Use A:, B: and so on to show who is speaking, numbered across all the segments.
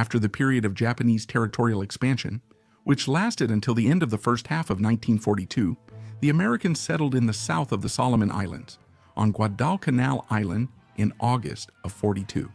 A: After the period of Japanese territorial expansion, which lasted until the end of the first half of 1942, the Americans settled in the south of the Solomon Islands, on Guadalcanal Island in August of 42.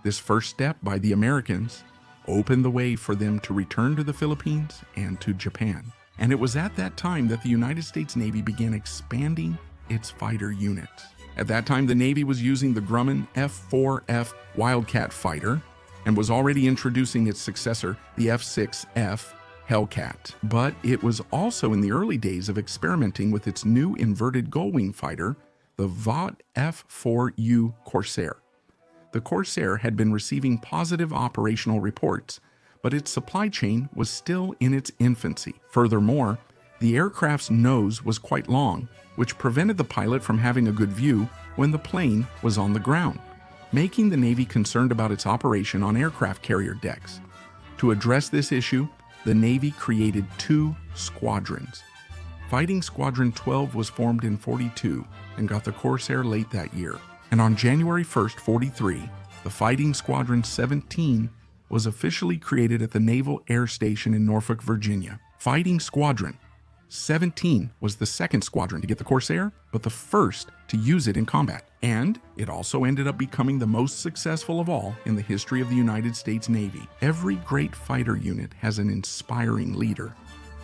A: This first step by the Americans opened the way for them to return to the Philippines and to Japan. And it was at that time that the United States Navy began expanding its fighter units. At that time, the Navy was using the Grumman F-4F Wildcat fighter and was already introducing its successor, the F-6F Hellcat. But it was also in the early days of experimenting with its new inverted gull-wing fighter, the Vought F-4U Corsair. The Corsair had been receiving positive operational reports, but its supply chain was still in its infancy. Furthermore, the aircraft's nose was quite long, which prevented the pilot from having a good view when the plane was on the ground, making the Navy concerned about its operation on aircraft carrier decks. To address this issue, the Navy created 2 squadrons. Fighting Squadron 12 was formed in 42 and got the Corsair late that year. And on January 1st, 43, the Fighting Squadron 17 was officially created at the Naval Air Station in Norfolk, Virginia. Fighting Squadron 17 was the second squadron to get the Corsair, but the first to use it in combat. And it also ended up becoming the most successful of all in the history of the United States Navy. Every great fighter unit has an inspiring leader,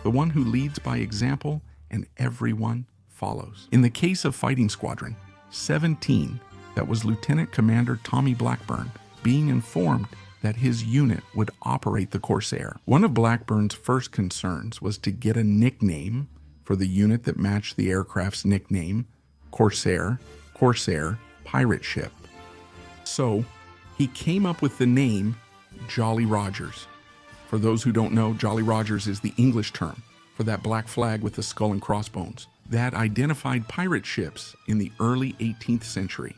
A: the one who leads by example and everyone follows. In the case of Fighting Squadron 17, that was Lieutenant Commander Tommy Blackburn being informed that his unit would operate the Corsair. One of Blackburn's first concerns was to get a nickname for the unit that matched the aircraft's nickname, Corsair, pirate ship. So he came up with the name Jolly Rogers. For those who don't know, Jolly Rogers is the English term for that black flag with the skull and crossbones that identified pirate ships in the early 18th century.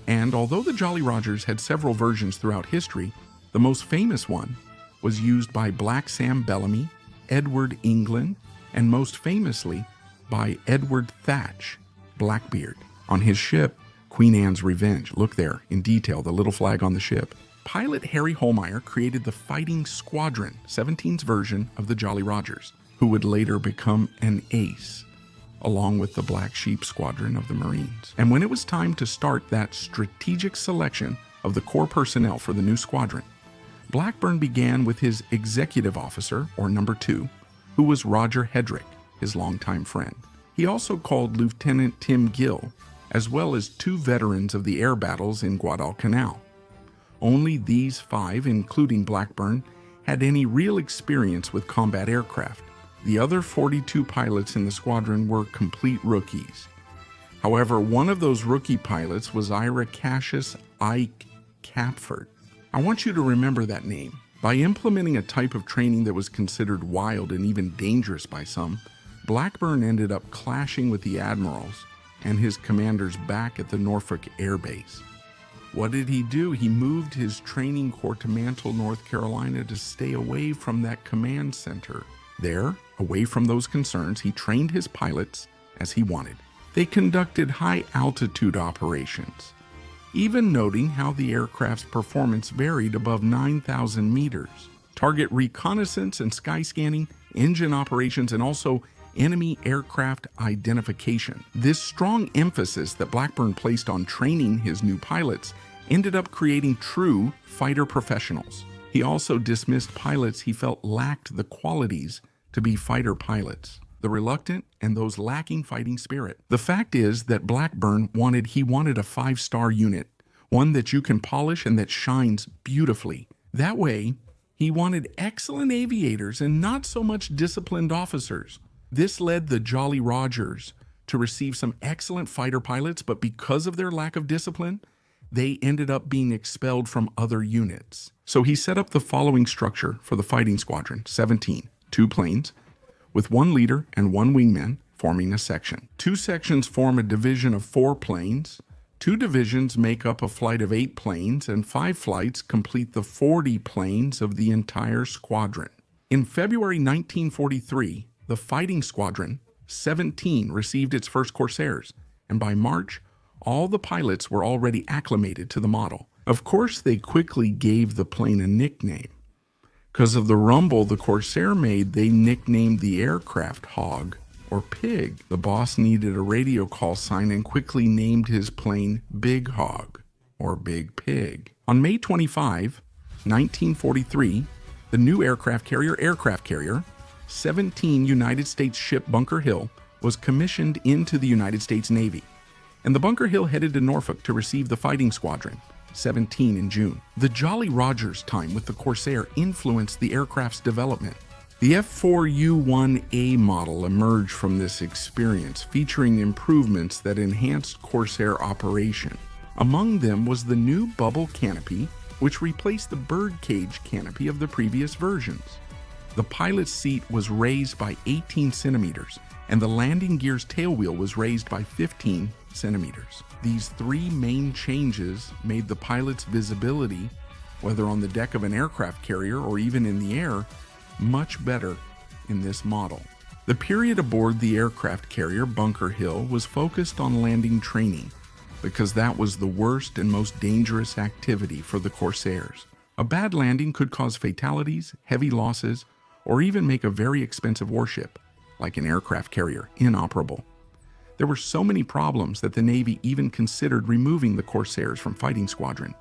A: And although the Jolly Rogers had several versions throughout history, the most famous one was used by Black Sam Bellamy, Edward England, and most famously by Edward Thatch, Blackbeard. On his ship, Queen Anne's Revenge, look there in detail, the little flag on the ship. Pilot Harry Holmeyer created the Fighting Squadron 17's version of the Jolly Rogers, who would later become an ace, along with the Black Sheep Squadron of the Marines. And when it was time to start that strategic selection of the core personnel for the new squadron, Blackburn began with his executive officer, or number 2, who was Roger Hedrick, his longtime friend. He also called Lieutenant Tim Gill, as well as 2 veterans of the air battles in Guadalcanal. Only these 5, including Blackburn, had any real experience with combat aircraft. The other 42 pilots in the squadron were complete rookies. However, one of those rookie pilots was Ira Cassius Ike Capford. I want you to remember that name. By implementing a type of training that was considered wild and even dangerous by some, Blackburn ended up clashing with the admirals and his commanders back at the Norfolk Air Base. What did he do? He moved his training corps to Mantle, North Carolina to stay away from that command center. There, away from those concerns, he trained his pilots as he wanted. They conducted high-altitude operations, even noting how the aircraft's performance varied above 9,000 meters. Target reconnaissance and sky scanning, engine operations, and also enemy aircraft identification. This strong emphasis that Blackburn placed on training his new pilots ended up creating true fighter professionals. He also dismissed pilots he felt lacked the qualities to be fighter pilots, the reluctant and those lacking fighting spirit. The fact is that Blackburn wanted a 5-star unit, one that you can polish and that shines beautifully. That way, he wanted excellent aviators and not so much disciplined officers. This led the Jolly Rogers to receive some excellent fighter pilots, but because of their lack of discipline, they ended up being expelled from other units. So he set up the following structure for the Fighting Squadron 17, 2 planes, with 1 leader and 1 wingman forming a section. 2 sections form a division of 4 planes, 2 divisions make up a flight of 8 planes, and 5 flights complete the 40 planes of the entire squadron. In February 1943, the Fighting Squadron 17 received its first Corsairs, and by March, all the pilots were already acclimated to the model. Of course, they quickly gave the plane a nickname. Because of the rumble the Corsair made, they nicknamed the aircraft Hog, or Pig. The boss needed a radio call sign and quickly named his plane Big Hog, or Big Pig. On May 25, 1943, the new aircraft carrier 17 United States ship Bunker Hill was commissioned into the United States Navy, and the Bunker Hill headed to Norfolk to receive the fighting Squadron 17 in June. The Jolly Roger's time with the Corsair influenced the aircraft's development. The F4U-1A model emerged from this experience, featuring improvements that enhanced Corsair operation. Among them was the new bubble canopy, which replaced the birdcage canopy of the previous versions. The pilot's seat was raised by 18 centimeters, and the landing gear's tailwheel was raised by 15 centimeters. These three main changes made the pilot's visibility, whether on the deck of an aircraft carrier or even in the air, much better in this model. The period aboard the aircraft carrier Bunker Hill was focused on landing training, because that was the worst and most dangerous activity for the Corsairs. A bad landing could cause fatalities, heavy losses, or even make a very expensive warship, like an aircraft carrier, inoperable. There were so many problems that the Navy even considered removing the Corsairs from Fighting Squadron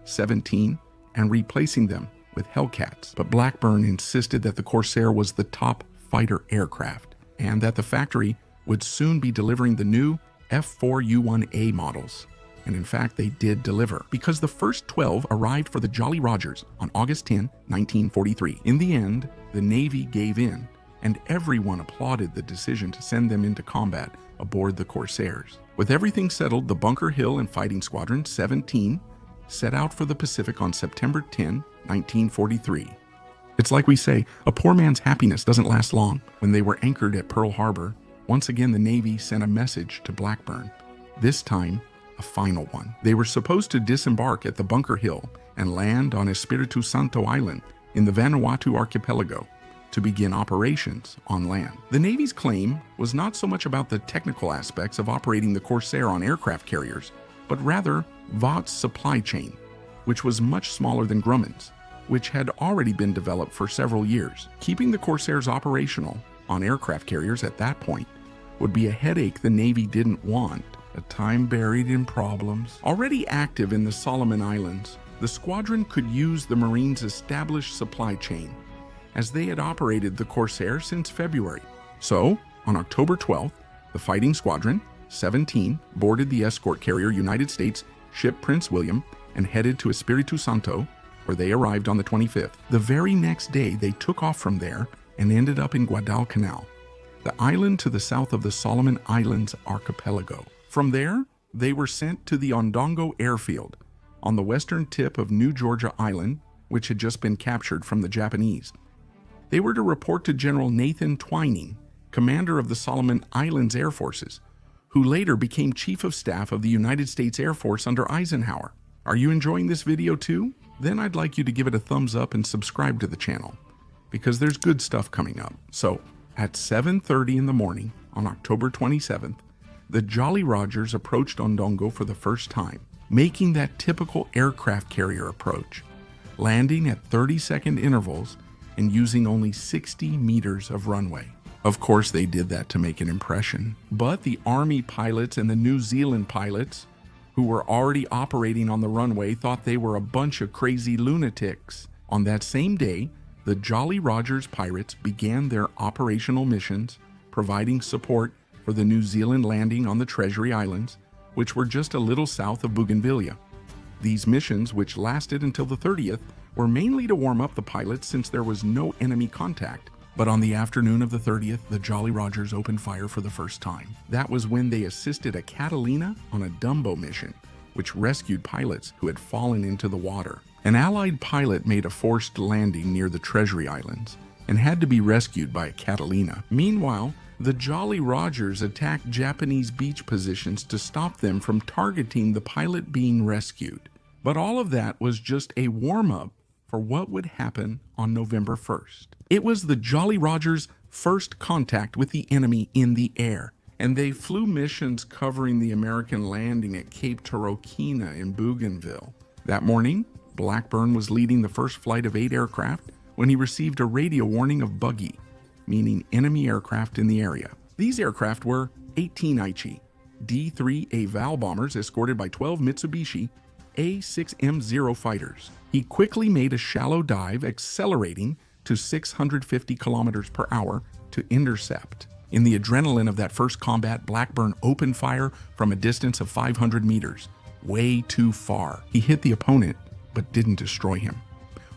A: 17 and replacing them with Hellcats. But Blackburn insisted that the Corsair was the top fighter aircraft and that the factory would soon be delivering the new F4U-1A models. And in fact, they did deliver, because the first 12 arrived for the Jolly Rogers on August 10, 1943. In the end, the Navy gave in, and everyone applauded the decision to send them into combat aboard the Corsairs. With everything settled, the Bunker Hill and Fighting Squadron 17 set out for the Pacific on September 10, 1943. It's like we say, a poor man's happiness doesn't last long. When they were anchored at Pearl Harbor, once again the Navy sent a message to Blackburn, this time a final one. They were supposed to disembark at the Bunker Hill and land on Espiritu Santo Island in the Vanuatu archipelago to begin operations on land. The Navy's claim was not so much about the technical aspects of operating the Corsair on aircraft carriers, but rather Vaught's supply chain, which was much smaller than Grumman's, which had already been developed for several years. Keeping the Corsairs operational on aircraft carriers at that point would be a headache the Navy didn't want, a time buried in problems. Already active in the Solomon Islands, the squadron could use the Marines' established supply chain, as they had operated the Corsair since February. So, on October 12th, the Fighting Squadron 17 boarded the escort carrier United States ship Prince William and headed to Espiritu Santo, where they arrived on the 25th. The very next day, they took off from there and ended up in Guadalcanal, the island to the south of the Solomon Islands archipelago. From there, they were sent to the Ondongo airfield on the western tip of New Georgia Island, which had just been captured from the Japanese. They were to report to General Nathan Twining, commander of the Solomon Islands Air Forces, who later became Chief of Staff of the United States Air Force under Eisenhower. Are you enjoying this video too? Then I'd like you to give it a thumbs up and subscribe to the channel, because there's good stuff coming up. So, at 7:30 in the morning on October 27th, the Jolly Rogers approached Ondongo for the first time, making that typical aircraft carrier approach, landing at 30-second intervals and using only 60 meters of runway. Of course, they did that to make an impression, but the Army pilots and the New Zealand pilots, who were already operating on the runway, thought they were a bunch of crazy lunatics. On that same day, the Jolly Rogers pirates began their operational missions, providing support for the New Zealand landing on the Treasury Islands, which were just a little south of Bougainvillea. These missions, which lasted until the 30th, were mainly to warm up the pilots since there was no enemy contact. But on the afternoon of the 30th, the Jolly Rogers opened fire for the first time. That was when they assisted a Catalina on a Dumbo mission, which rescued pilots who had fallen into the water. An Allied pilot made a forced landing near the Treasury Islands and had to be rescued by a Catalina. Meanwhile, the Jolly Rogers attacked Japanese beach positions to stop them from targeting the pilot being rescued. But all of that was just a warm-up for what would happen on November 1st. It was the Jolly Rogers' first contact with the enemy in the air, and they flew missions covering the American landing at Cape Torokina in Bougainville, That morning, Blackburn was leading the first flight of 8 aircraft when he received a radio warning of buggy, meaning enemy aircraft in the area. These aircraft were 18 Aichi D-3A Val bombers escorted by 12 Mitsubishi A-6M0 fighters. He quickly made a shallow dive, accelerating to 650 kilometers per hour to intercept. In the adrenaline of that first combat, Blackburn opened fire from a distance of 500 meters, way too far. He hit the opponent, but didn't destroy him.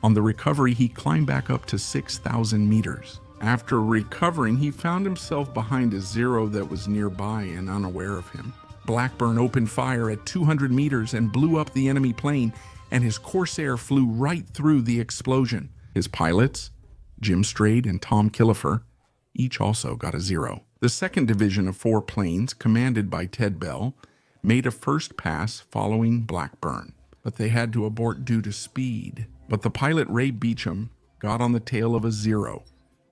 A: On the recovery, he climbed back up to 6,000 meters. After recovering, he found himself behind a Zero that was nearby and unaware of him. Blackburn opened fire at 200 meters and blew up the enemy plane, and his Corsair flew right through the explosion. His pilots, Jim Strayed and Tom Killefer, each also got a 0. The second division of 4 planes, commanded by Ted Bell, made a first pass following Blackburn, but they had to abort due to speed. But the pilot Ray Beecham got on the tail of a Zero,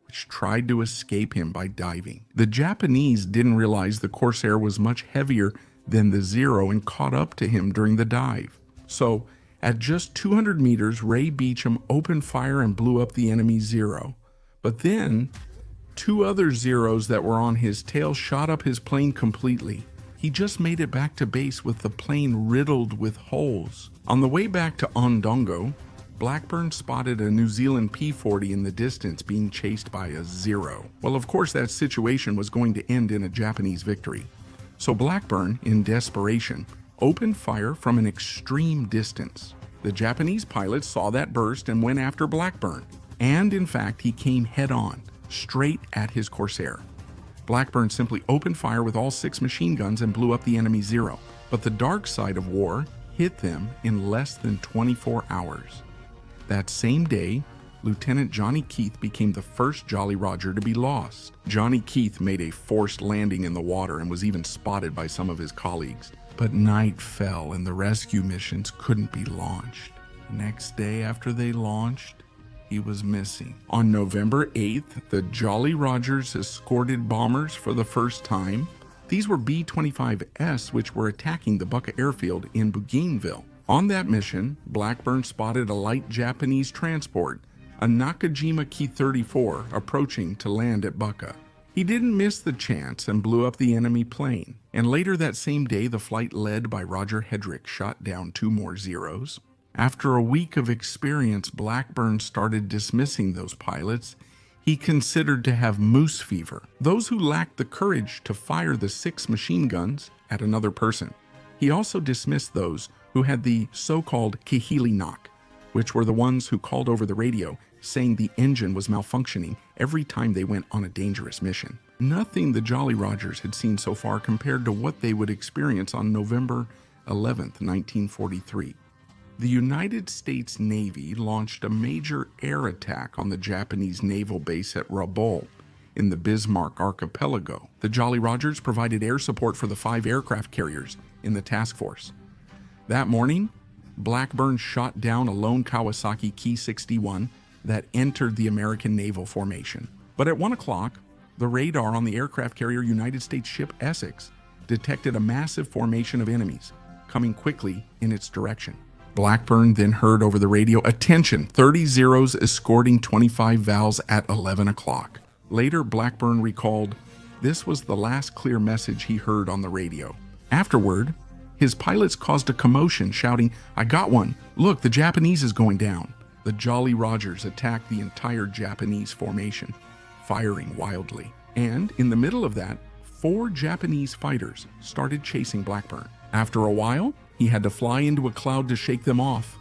A: which tried to escape him by diving. The Japanese didn't realize the Corsair was much heavier than the Zero and caught up to him during the dive. So, at just 200 meters, Ray Beecham opened fire and blew up the enemy Zero. But then, 2 other Zeros that were on his tail shot up his plane completely. He just made it back to base with the plane riddled with holes. On the way back to Ondongo, Blackburn spotted a New Zealand P-40 in the distance being chased by a Zero. Well, of course, that situation was going to end in a Japanese victory. So Blackburn, in desperation, opened fire from an extreme distance. The Japanese pilot saw that burst and went after Blackburn. And in fact, he came head-on, straight at his Corsair. Blackburn simply opened fire with all 6 machine guns and blew up the enemy Zero. But the dark side of war hit them in less than 24 hours. That same day, Lieutenant Johnny Keith became the first Jolly Roger to be lost. Johnny Keith made a forced landing in the water and was even spotted by some of his colleagues. But night fell and the rescue missions couldn't be launched. Next day after they launched, he was missing. On November 8th, the Jolly Rogers escorted bombers for the first time. These were B-25S, which were attacking the Bucca airfield in Bougainville. On that mission, Blackburn spotted a light Japanese transport, a Nakajima Ki-34, approaching to land at Bucca. He didn't miss the chance and blew up the enemy plane. And later that same day, the flight led by Roger Hedrick shot down 2 more Zeros. After a week of experience, Blackburn started dismissing those pilots he considered to have moose fever, those who lacked the courage to fire the 6 machine guns at another person. He also dismissed those who had the so-called Kihili knock, which were the ones who called over the radio saying the engine was malfunctioning every time they went on a dangerous mission. Nothing the Jolly Rogers had seen so far compared to what they would experience on November 11th, 1943. The United States Navy launched a major air attack on the Japanese naval base at Rabaul in the Bismarck Archipelago. The Jolly Rogers provided air support for the 5 aircraft carriers in the task force. That morning, Blackburn shot down a lone Kawasaki Ki-61 that entered the American naval formation. But at 1 o'clock, the radar on the aircraft carrier United States ship Essex detected a massive formation of enemies coming quickly in its direction. Blackburn then heard over the radio, "Attention, 30 Zeros escorting 25 Vals at 11 o'clock. Later, Blackburn recalled, this was the last clear message he heard on the radio. Afterward, his pilots caused a commotion, shouting, "I got one! Look, the Japanese is going down!" The Jolly Rogers attacked the entire Japanese formation, firing wildly. And in the middle of that, 4 Japanese fighters started chasing Blackburn. After a while, he had to fly into a cloud to shake them off.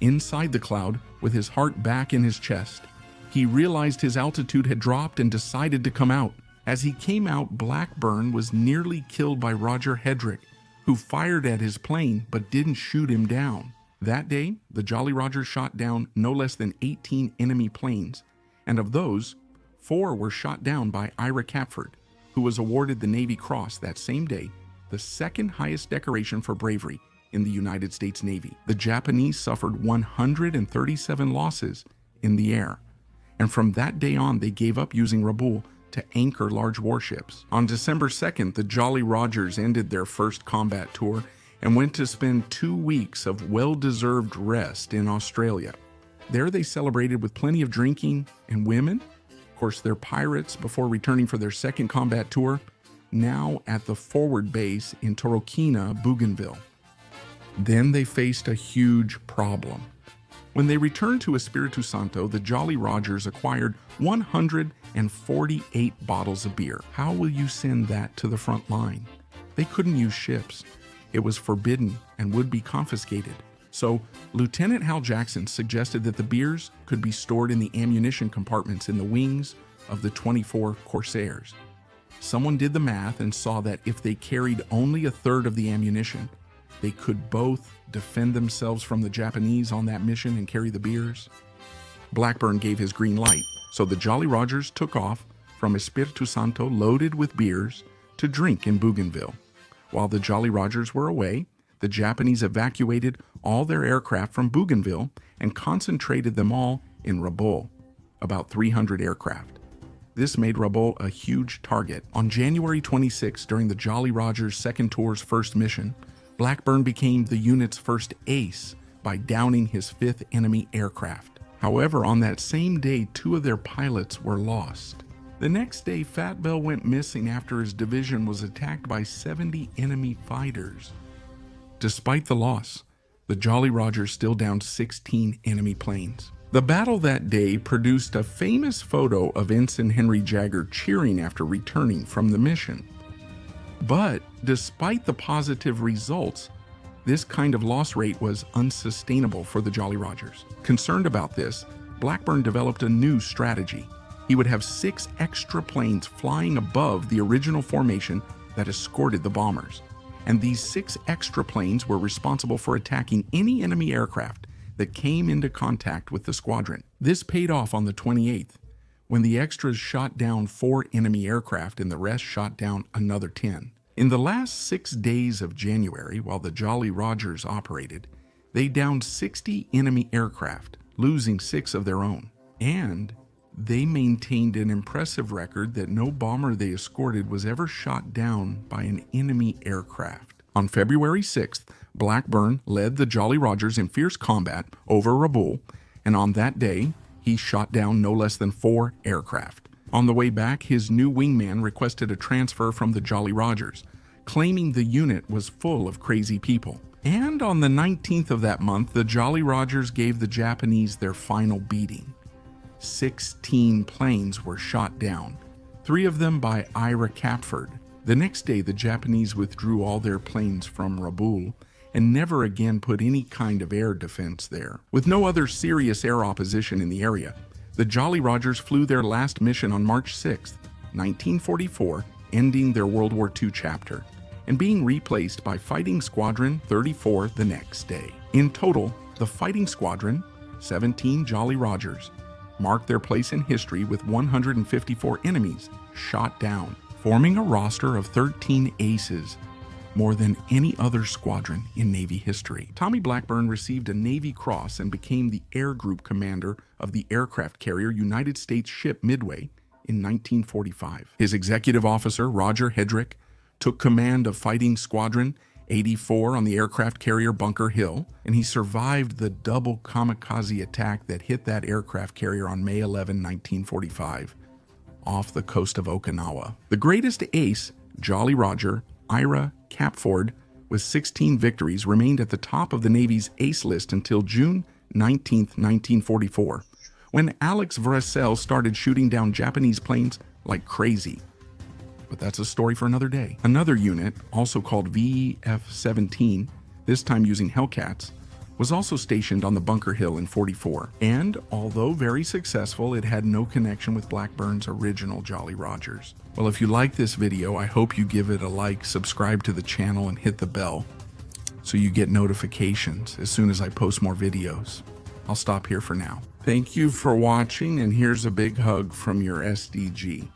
A: Inside the cloud, with his heart back in his chest, he realized his altitude had dropped and decided to come out. As he came out, Blackburn was nearly killed by Roger Hedrick, who fired at his plane but didn't shoot him down. That day, the Jolly Rogers shot down no less than 18 enemy planes, and of those, 4 were shot down by Ira Capford, who was awarded the Navy Cross that same day, the 2nd highest decoration for bravery in the United States Navy. The Japanese suffered 137 losses in the air, and from that day on they gave up using Rabaul to anchor large warships. On December 2nd, the Jolly Rogers ended their first combat tour and went to spend 2 weeks of well-deserved rest in Australia. There they celebrated with plenty of drinking and women. Of course, they're pirates before returning for their second combat tour, now at the forward base in Torokina, Bougainville. Then they faced a huge problem. When they returned to Espiritu Santo, the Jolly Rogers acquired 148 bottles of beer. How will you send that to the front line? They couldn't use ships. It was forbidden and would be confiscated. So Lieutenant Hal Jackson suggested that the beers could be stored in the ammunition compartments in the wings of the 24 Corsairs. Someone did the math and saw that if they carried only a third of the ammunition, they could both defend themselves from the Japanese on that mission and carry the beers. Blackburn gave his green light, so the Jolly Rogers took off from Espiritu Santo loaded with beers to drink in Bougainville. While the Jolly Rogers were away, the Japanese evacuated all their aircraft from Bougainville and concentrated them all in Rabaul, about 300 aircraft. This made Rabaul a huge target. On January 26, during the Jolly Rogers' second tour's first mission, Blackburn became the unit's first ace by downing his 5th enemy aircraft. However, on that same day, 2 of their pilots were lost. The next day, Fat Bell went missing after his division was attacked by 70 enemy fighters. Despite the loss, the Jolly Rogers still downed 16 enemy planes. The battle that day produced a famous photo of Ensign Henry Jagger cheering after returning from the mission. But despite the positive results, this kind of loss rate was unsustainable for the Jolly Rogers. Concerned about this, Blackburn developed a new strategy. He would have 6 extra planes flying above the original formation that escorted the bombers. And these 6 extra planes were responsible for attacking any enemy aircraft that came into contact with the squadron. This paid off on the 28th, when the extras shot down 4 enemy aircraft and the rest shot down another 10. In the last 6 days of January, while the Jolly Rogers operated, they downed 60 enemy aircraft, losing 6 of their own. And they maintained an impressive record that no bomber they escorted was ever shot down by an enemy aircraft. On February 6th, Blackburn led the Jolly Rogers in fierce combat over Rabaul, and on that day, he shot down no less than 4 aircraft. On the way back, his new wingman requested a transfer from the Jolly Rogers, claiming the unit was full of crazy people. And on the 19th of that month, the Jolly Rogers gave the Japanese their final beating. 16 planes were shot down, 3 of them by Ira Capford. The next day, the Japanese withdrew all their planes from Rabaul and never again put any kind of air defense there. With no other serious air opposition in the area, the Jolly Rogers flew their last mission on March 6, 1944, ending their World War II chapter, and being replaced by Fighting Squadron 34 the next day. In total, the Fighting Squadron, 17 Jolly Rogers, marked their place in history with 154 enemies shot down, forming a roster of 13 aces, more than any other squadron in Navy history. Tommy Blackburn received a Navy Cross and became the Air Group Commander of the aircraft carrier United States Ship Midway in 1945. His executive officer, Roger Hedrick, took command of Fighting Squadron 84 on the aircraft carrier Bunker Hill, and he survived the double kamikaze attack that hit that aircraft carrier on May 11, 1945, off the coast of Okinawa. The greatest ace, Jolly Roger Ira Capford, with 16 victories, remained at the top of the Navy's ace list until June 19, 1944, when Alex Vressel started shooting down Japanese planes like crazy. But that's a story for another day. Another unit, also called VF-17, this time using Hellcats, was also stationed on the Bunker Hill in 44. And although very successful, it had no connection with Blackburn's original Jolly Rogers. Well, if you like this video, I hope you give it a like, subscribe to the channel, and hit the bell so you get notifications as soon as I post more videos. I'll stop here for now. Thank you for watching, and here's a big hug from your SDG.